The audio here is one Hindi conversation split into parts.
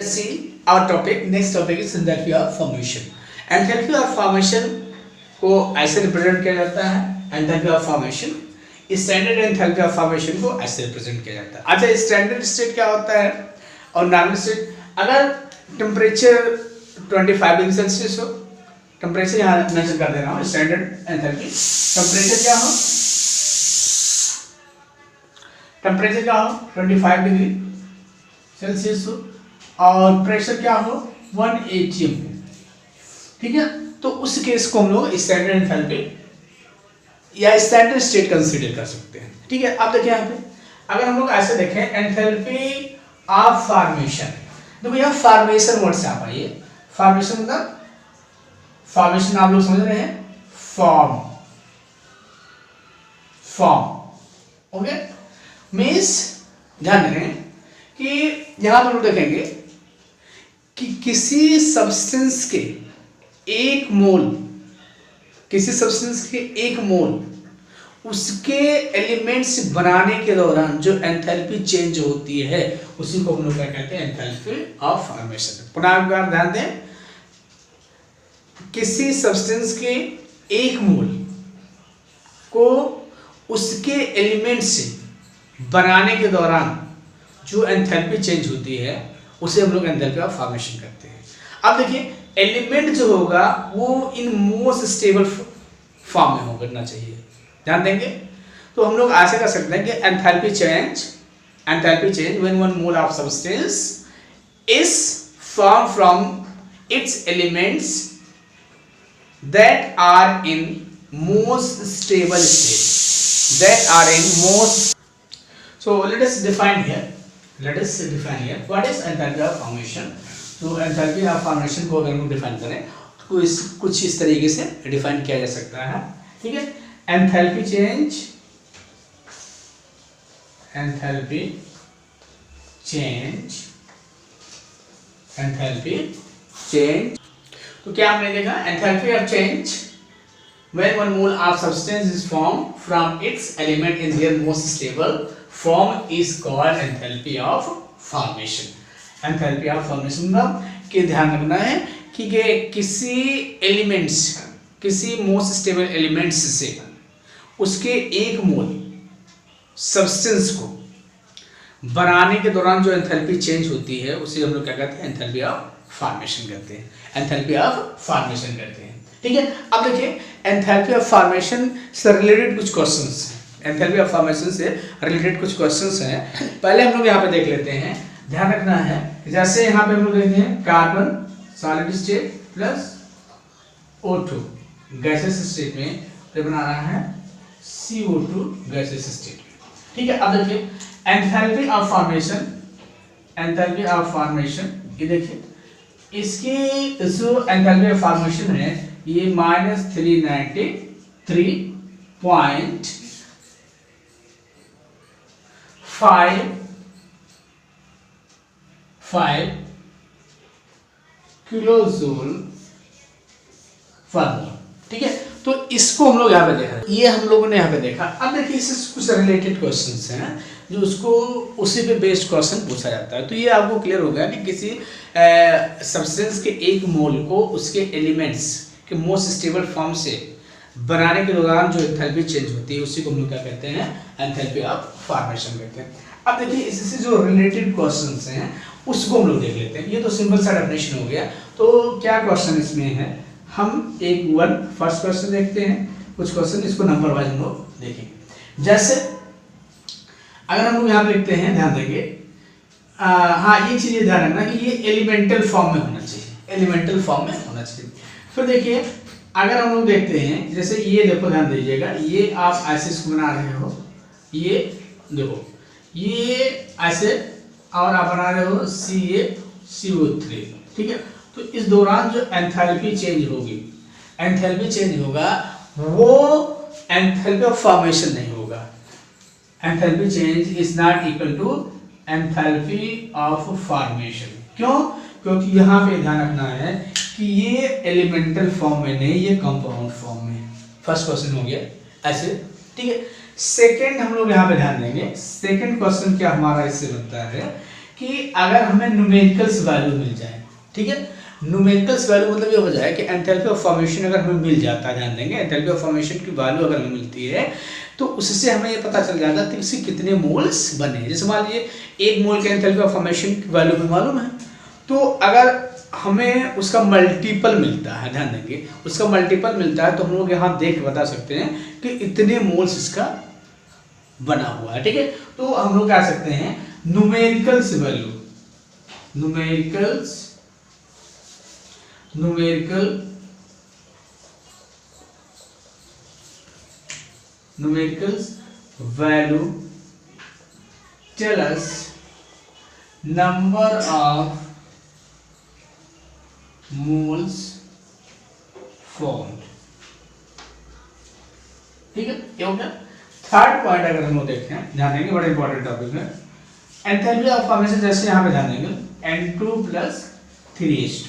see our topic. Next topic is enthalpy of formation. Enthalpy of formation को ऐसे रिप्रेजेंट किया जाता है. Enthalpy of formation, standard enthalpy of formation को ऐसे रिप्रेजेंट किया जाता है. अच्छा, स्टैंडर्ड स्टेट क्या होता है और नॉर्मल स्टेट? अगर टेम्परेचर 25 डिग्री सेल्सियस हो, टेम्परेचर यहाँ मेंशन कर दे रहा हूँ. स्टैंडर्ड एंथैल्पी टेम्परेचर क्या हो? टेम्परेचर क्या हो? 25 डिग्री सेल्सियस हो और प्रेशर क्या हो? 1 atm हो. ठीक है, तो उस केस को हम लोग स्टैंडर्ड एंथैल्पी या स्टैंडर्ड स्टेट कंसीडर कर सकते हैं. ठीक है, अब देखिए यहाँ पे अगर हम लोग ऐसे देखें एंथैल्पी ऑफ फॉर्मेशन, देखो यहाँ फॉर्मेशन वर्ड से आप आइए. फॉर्मेशन मतलब फॉर्मेशन आप लोग समझ रहे हैं, फॉर्म. ओके, मीन्स ध्यान रखें कि यहां पर हम देखेंगे कि किसी सब्सटेंस के एक मोल उसके एलिमेंट्स बनाने के दौरान जो एंथैल्पी चेंज होती है उसी को हम लोग क्या कहते हैं? Enthalpy of formation. पुनः एक बार ध्यान दें, किसी सब्सटेंस के एक मोल को उसके एलिमेंट से बनाने के दौरान जो एंथैल्पी चेंज होती है उसे हम लोग एंथैल्पी ऑफ फॉर्मेशन करते हैं. अब देखिए एलिमेंट जो होगा वो इन मोस्ट स्टेबल फॉर्म में होना चाहिए. ध्यान देंगे तो हम लोग ऐसे कर सकते हैं कि enthalpy change when one mole of substance is form from its elements that are in most stable state. So let us define here what is enthalpy of formation. तो enthalpy of formation को अगर हम डिफाइन करें तो कुछ इस तरीके से डिफाइन किया जा सकता है. ठीक है, enthalpy change. तो क्या हमने देखा? Enthalpy of change when one mole of substance is form from its element in their most stable form is called enthalpy of formation. Enthalpy of formation मतलब कि ध्यान रखना है कि किसी मोस्ट स्टेबल एलिमेंट्स से उसके एक मोल सब्सटेंस को बनाने के दौरान जो एंथैल्पी चेंज होती है उसे हम लोग क्या कहते हैं? एंथैल्पी ऑफ फॉर्मेशन करते हैं. एंथैल्पी ऑफ फॉर्मेशन करते हैं. ठीक है, अब देखिए एंथैल्पी ऑफ फॉर्मेशन से रिलेटेड कुछ क्वेश्चंस हैं. एंथैल्पी ऑफ फॉर्मेशन से रिलेटेड कुछ क्वेश्चंस हैं. पहले हम लोग यहाँ पे देख लेते हैं. ध्यान रखना है जैसे यहाँ पे हम लोग देखते हैं carbon solid state plus O2 gases state में तो बना रहा है CO2 गैसेस स्टेट. ठीक है, अब देखिए एंथैल्पी ऑफ फॉर्मेशन ये देखिए इसकी जो एंथैल्पी ऑफ फॉर्मेशन है ये -393.55 किलोजूल फॉर्मूला. ठीक है, तो इसको हम लोग यहाँ पे देखा, ये हम लोगों ने यहाँ पे देखा. अब देखिए इससे कुछ रिलेटेड क्वेश्चंस हैं जो उसको उसी पे बेस्ड क्वेश्चन पूछा जाता है. तो ये आपको क्लियर हो गया कि किसी सब्सटेंस के एक मोल को उसके एलिमेंट्स के मोस्ट स्टेबल फॉर्म से बनाने के दौरान जो एंथैल्पी चेंज होती है उसी को हम लोग क्या कहते हैं? एंथैल्पी ऑफ फॉर्मेशन कहते हैं. अब देखिए इससे जो रिलेटेड क्वेश्चंस हैं उसको हम लोग देख लेते हैं. ये तो सिंपल सा डेफिनेशन हो गया. तो क्या क्वेश्चन इसमें है? हम फर्स्ट क्वेश्चन देखते हैं. कुछ क्वेश्चन इसको नंबर वाइज हम लोग देखेंगे. जैसे अगर हम लोग यहाँ पे लिखते हैं, ध्यान देंगे, हाँ ये चीज़ ध्यान रखना कि ये एलिमेंटल फॉर्म में होना चाहिए. फिर देखिए अगर हम लोग देखते हैं जैसे ये देखो, ध्यान दीजिएगा, ये आप ऐसे इसको बना रहे हो, ये देखो ये ऐसे और आप बना रहे हो CO3. ठीक है, तो इस दौरान जो एंथैल्पी चेंज होगा वो एंथैल्पी ऑफ फॉर्मेशन नहीं होगा. Enthalpy change is not equal to enthalpy of formation. क्यों? क्योंकि यहाँ पे ध्यान रखना है कि ये एलिमेंटल फॉर्म में नहीं, ये कंपाउंड फॉर्म में. फर्स्ट क्वेश्चन हो गया ऐसे. ठीक है, सेकंड हम लोग यहाँ पे ध्यान देंगे. सेकंड क्वेश्चन क्या हमारा इससे बनता है कि अगर हमें न्यूमेरिकल्स वैल्यू मिल जाए, ठीक है, न्यूमेरिकल्स वैल्यू मतलब ये हो जाए कि एंथैल्पी ऑफ फॉर्मेशन अगर हमें मिल जाता है, ध्यान देंगे एंथैल्पी ऑफ फॉर्मेशन की वैल्यू अगर हमें मिलती है तो उससे हमें ये पता चल जाता है कि इससे कितने मोल्स बने। जैसे मान लीजिए 1 मोल के एंथैल्पी ऑफ फॉर्मेशन की वैल्यू हमें मालूम है, तो अगर हमें उसका मल्टीपल मिलता है, ध्यान देंगे उसका मल्टीपल मिलता है, तो हम लोग यहाँ देख के बता सकते हैं कि इतने मोल्स इसका बना हुआ है, ठीक है। तो हम लोग कह सकते हैं numericals value, numericals value tell us number of moles formed, ठीक है, ये हो गया। थर्ड पॉइंट अगर हम लोग देखें, ध्यान देंगे बड़ा इंपॉर्टेंट टॉपिक है, एंथैल्पी ऑफ फॉर्मेशन, जैसे यहाँ पे ध्यान देंगे N2 + 3H2,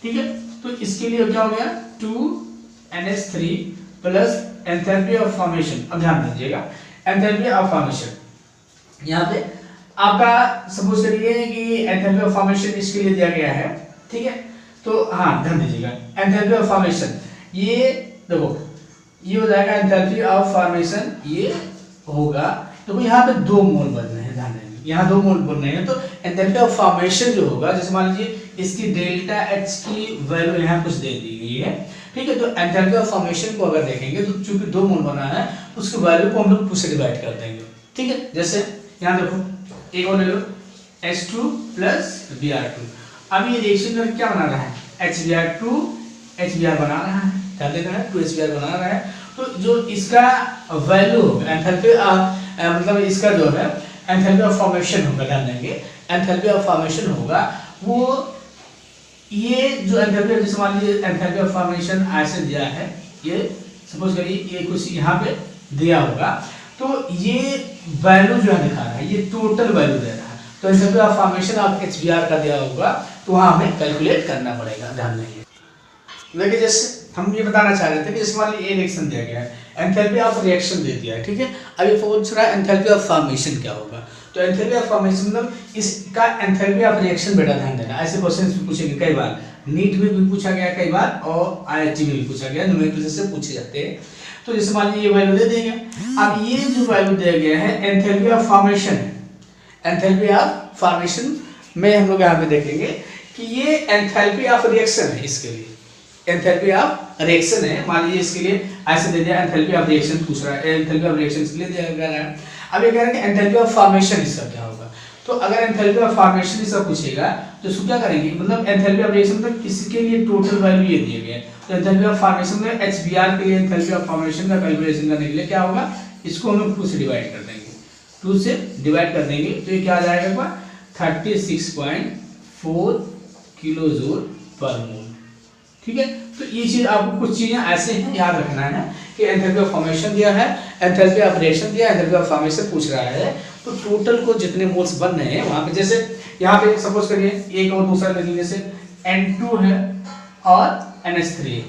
ठीक है। तो इसके लिए क्या हो गया 2NH3 plus enthalpy of formation. अब ध्यान दीजिएगा एंथैल्पी ऑफ फॉर्मेशन यहाँ पे आपका सपोज करिए कि एंथैल्पी ऑफ फॉर्मेशन इसके लिए दिया गया है, ठीक है। तो हाँ ध्यान दीजिएगा एंथैल्पी ऑफ फॉर्मेशन, ये देखो ये हो जाएगा एंथैल्पी ऑफ फॉर्मेशन, ये होगा तो यहाँ पे 2 मोल बन रहे हैं, ध्यान देंगे यहाँ 2 मोल बन रहे हैं। तो एंथैल्पी ऑफ फॉर्मेशन जो होगा, जैसे मान लीजिए इसकी डेल्टा H की वैल्यू यहाँ कुछ दे दी गई है, ठीक है। तो एंथैल्पी ऑफ फॉर्मेशन को अगर देखेंगे तो चूंकि 2 मोल बना है तो उसकी वैल्यू को हम लोग 2 से डिवाइड कर देंगे, ठीक है। जैसे यहाँ देखो एक और ले लो H2 + Br2, अब ये रिएक्शन में क्या बना रहा है HBr2 HBr बना रहा है, क्या देख रहा है 2HBr बना रहा है। तो जो इसका वैल्यू होगा एंथैल्पी मतलब इसका जो है एंथैल्पी ऑफ फॉर्मेशन होगा, ध्यान देंगे एंथैल्पी ऑफ फॉर्मेशन होगा वो ये जो एंथैल्पी, जैसे मान लीजिए एंथैल्पी ऑफ फॉर्मेशन ऐसे दिया है, ये सपोज करिए ये कुछ यहाँ पे दिया होगा, तो ये वैल्यू जो है दिखा रहा है ये टोटल वैल्यू दे रहा है। तो enthalpy of formation of HBr का दिया होगा तो वहाँ हमें कैलकुलेट करना पड़ेगा, ध्यान देंगे। देखिए जैसे हम ये बताना चाह रहे थे कि इस वाली ए रिएक्शन दिया गया है, एंथैल्पी ऑफ रिएक्शन दे दिया है, ठीक है। अब ये पूछ रहा है एंथैल्पी ऑफ फॉर्मेशन क्या होगा। तो एंथैल्पी ऑफ फॉर्मेशन मतलब इसका एंथैल्पी ऑफ रिएक्शन, बेटा ध्यान देना ऐसे क्वेश्चंस पूछेंगे कई बार, नीट में भी पूछा गया कई बार और IIT में भी पूछा गया, न्यूमेरिकल से पूछे जाते हैं। तो जैसे मान लीजिए ये वैल्यू दे देंगे, अब ये जो वैल्यू दिया गया है एंथैल्पी ऑफ फॉर्मेशन है, एंथैल्पी ऑफ फॉर्मेशन में हम लोग यहाँ पे देखेंगे कि ये एंथैल्पी ऑफ रिएक्शन है, इसके लिए एंथैल्पी ऑफ रिएक्शन है। मान लीजिए इसके लिए ऐसे दे दिया एंथैल्पी ऑफ रिएक्शन पूछ रहा है, एंथैल्पी ऑफ रिएक्शन के लिए दिया गया है। अब ये कह रहे हैं कि एंथैल्पी ऑफ फॉर्मेशन इसका क्या होगा। तो अगर एंथैल्पी ऑफ फॉर्मेशन इसका पूछेगा तो इसको क्या करेंगे, मतलब एंथैल्पी ऑफ रिएक्शन मतलब इसके लिए टोटल वैल्यू ये दिए गए, तो एंथैल्पी ऑफ फॉर्मेशन में HBr के लिए एंथैल्पी ऑफ फॉर्मेशन का कैलकुलेशन करने के लिए क्या होगा, इसको हम लोग 2 से डिवाइड कर देंगे, 2 से डिवाइड कर देंगे तो ये क्या आ जाएगा 36.4 किलोजूल पर मोल, ठीक है। तो ये चीज आपको कुछ चीजें ऐसे हैं याद रखना है कि एंथैल्पी ऑफ फॉर्मेशन दिया है, एंथैल्पी ऑफ रिएक्शन दिया है, एंथैल्पी ऑफ फॉर्मेशन पूछ रहा है, तो टोटल को जितने मोल्स बन रहे हैं वहां पे, जैसे यहाँ पे सपोज करिए एक और दूसरा ले लीजिए, जैसे N2 है और NH3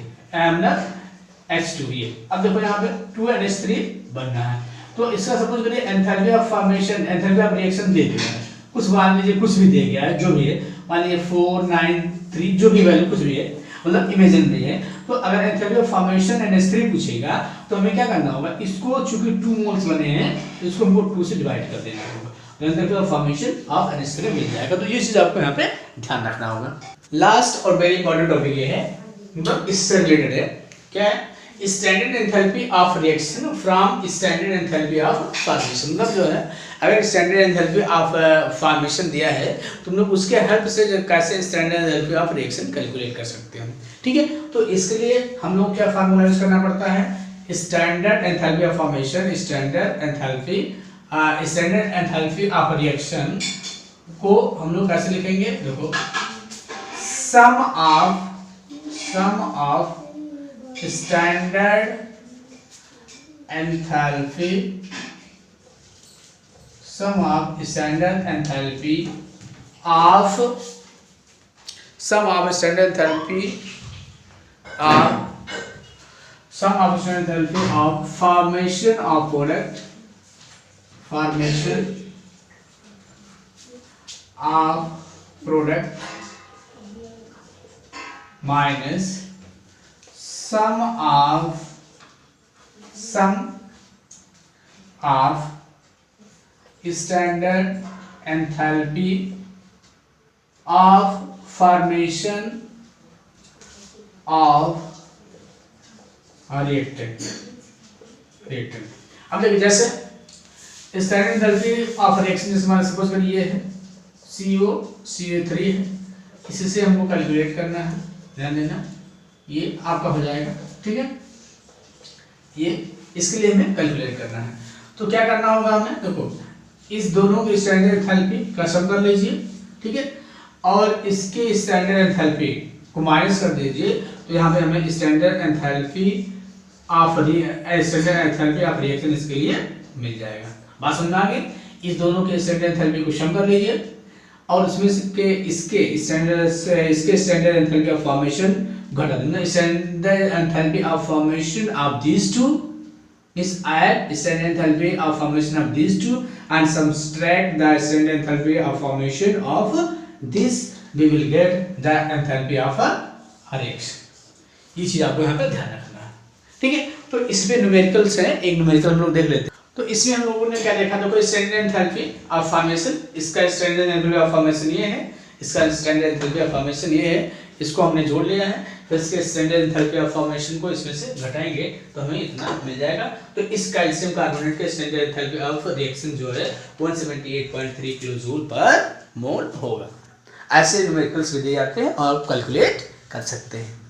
H2 ये, अब देखो यहाँ पे 2NH3 बनना है, तो इसका सपोज करिए enthalpy of formation enthalpy of reaction दे दिया है, कुछ मान लीजिए कुछ भी दे गया है, जो भी है मान लीजिए 493 जो भी वैल्यू कुछ भी है, मतलब इमेजिनरी है। तो अगर एंथैल्पी ऑफ फॉर्मेशन NH3 पूछेगा तो हमें क्या करना होगा, इसको चूंकि 2 मोल्स बने हैं तो इसको हमको 2 से डिवाइड कर देना होगा, तो enthalpy of formation of NH3 मिल जाएगा। तो ये चीज आपको यहाँ पे ध्यान रखना होगा। लास्ट और वेरी इंपॉर्टेंट टॉपिक ये है, मतलब इससे रिलेटेड है, क्या है standard enthalpy of reaction from standard enthalpy of formation. मतलब जो है अगर स्टैंडर्ड एंथैल्पी ऑफ फॉर्मेशन दिया है तुम लोग उसके हेल्प से कैसे standard enthalpy of reaction calculate कर सकते हो, ठीक है। तो इसके लिए हम लोग क्या फार्मूला यूज करना पड़ता है, standard enthalpy of formation, standard enthalpy of reaction को हम लोग कैसे लिखेंगे, देखो sum of standard enthalpy of standard enthalpy of formation of product of product minus sum of standard enthalpy of formation of reactant. अब देखिए जैसे स्टैंडर्ड एंथैल्पी ऑफ रिएक्शन जैसे हमारा सपोज करिए ये है CO3 है, इसी से हमको कैलकुलेट करना है, ध्यान देना ये आपका हो जाएगा, ठीक है। ये इसके लिए हमें कैलकुलेट करना है, तो क्या करना होगा हमें, देखो इस दोनों की स्टैंडर्ड एंथैल्पी का सम कर लीजिए, ठीक है, और इसके स्टैंडर्ड एंथैल्पी को माइनस कर दीजिए, तो यहाँ पे हमें स्टैंडर्ड एंथैल्पी ऑफ रिएक्शन इसके लिए मिल जाएगा। बात समझ आ गई। इस दोनों के स्टैंडर्ड एंथैल्पी को सम कर लीजिए और इसमें के इसके स्टैंडर्ड एंथैल्पी ऑफ फॉर्मेशन घटा देना। Standard enthalpy of formation of these two is add standard enthalpy of formation of these two and subtract the standard enthalpy of formation of this, we will get the enthalpy of a reaction। ये चीज आपको यहाँ पे ध्यान रखना है, ठीक है। तो इसमें न्यूमेरिकल्स है, एक न्यूमेरिकल हम लोग देख लेते हैं। तो इसमें हम लोगों ने क्या देखा, देखो स्टैंडर्ड एंथैल्पी ऑफ फॉर्मेशन, इसका स्टैंडर्ड एंथैल्पी ऑफ फॉर्मेशन ये है, इसका स्टैंडर्ड एंथैल्पी ऑफ फॉर्मेशन ये है, इसको हमने जोड़ लिया है, फिर इसके स्टैंडर्ड एंथैल्पी ऑफ फॉर्मेशन को इसमें से घटाएंगे तो हमें इतना मिल जाएगा। तो इस कैल्शियम कार्बोनेट का स्टैंडर्ड एंथैल्पी ऑफ रिएक्शन जो है 178.3 किलोजूल पर मोल होगा। ऐसे न्यूमेरिकल्स भी दिए जाते हैं और कैलकुलेट कर सकते हैं।